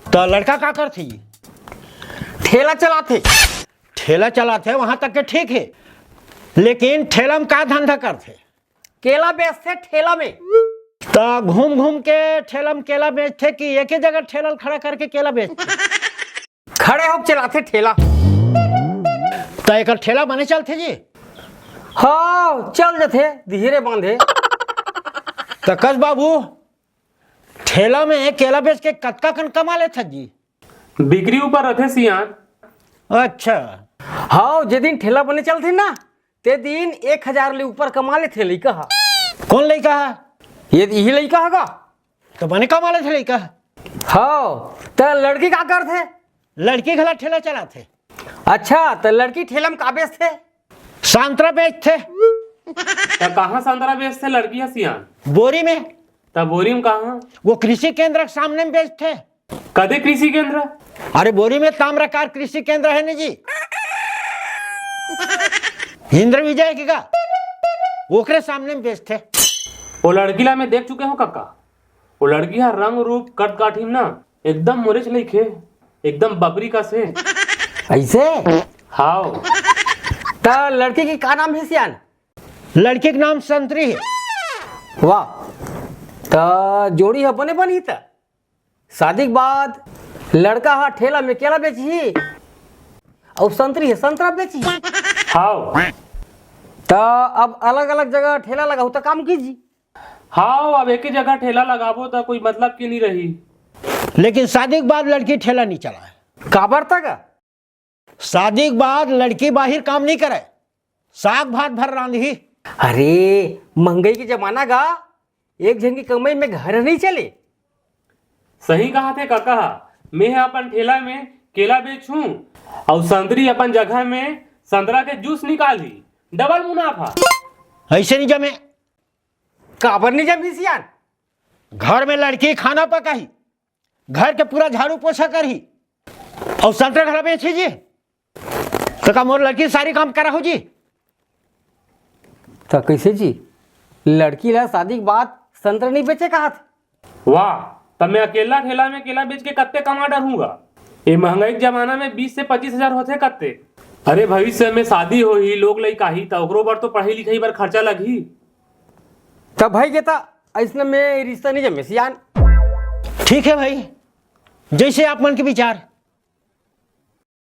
तो लड़का का करथे जी? ठेला चलाथे। ठेला चलाथे वहां तक के ठीक है, लेकिन ठेला में का धंधा करथे? केला बेचते ठेला में। तो घूम घूम के ठेला में केला बेचथे कि एक ही जगह ठेला खड़ा करके केला बेचथे? खड़े होकर चलाथे ठेला। तो एक ठेला बने चलथे जी? हाँ चल जाते धीरे बांधे। तो कस बाबू ठेला में केला बेच के कतका कन कमा लेथे जी? बिक्री ऊपर रहते सियान। अच्छा, हाँ जे दिन ठेला बने चलते ना ते दिन 1000 ले ऊपर कमा लेथे लइका हा। कौन लड़का है? ये यही लइका हगा। तो बने कमा लेथे लड़का? हाँ तो लड़की का करथे? लड़की खला ठेला चलाथे। अच्छा तो लड़की ठेला में का बेचथे? संतरा बेचथे। तो कहाँ संतरा बेचते लड़की है सियान? बोरी में। तब बोरी में कहाँ? वो कृषि केंद्र के सामने में बेचथे। कदे कृषि केंद्र? अरे बोरी में ताम्रकार कृषि केंद्र है ना जी, इंद्र विजय की का ओकरे सामने में बेचथे। वो लड़की ला मैं देख चुके हूँ काका। वो लड़की है रंग रूप कट काठीम ना एकदम मोरेच लइखे, एकदम बकरी का से। ऐसे? हाओ। तो लड़की की का नाम है सियान? लड़की का नाम संतरी है। वाह, तो जोड़ी है बने बनी था। शादी के बाद लड़का हा ठेला में केला बेची और संतरी है संतरा बेची। हाओ। तो अब अलग अलग जगह ठेला लगाऊ तो काम कीजिए। हाओ अब एक ही जगह ठेला लगाबो तो कोई मतलब की नहीं रही। लेकिन शादी के बाद लड़की ठेला नहीं चलाए। काबर तक? शादी के बाद लड़की बाहर काम नहीं करे, साग भात भर रांधी। अरे महंगाई के जमाना गा, एक जन की कमाई में घर नहीं चले। सही कहा थे काका। मैं अपन ठेला में केला बेचूं और संतरी अपन जगह में संतरा के जूस निकाली, डबल मुनाफा। ऐसे नहीं जमे। काबर नहीं जमी सियान? घर में लड़की खाना पकाही, घर के पूरा झाड़ू पोछा करही और संतरा घर बेची जी। तो का मोर लड़की सारी काम करा हो जी? तो कैसे जी लड़की ला शादी के बाद संतरा नहीं बेचे कहा था? वाह, तब मैं अकेला ठेला में केला बेच के कत्ते कमा डरूंगा। ये महंगाई के जमाना में 20 से 25 हजार होते कत्ते। अरे भविष्य में शादी हो ही लोग लइका ही तो ओकरो बर तो पढ़ाई लिखाई बर खर्चा लगी। तब भाई कहता ऐसने में रिश्ता नहीं जमे सियान। ठीक है भाई, जैसे आप मन के विचार।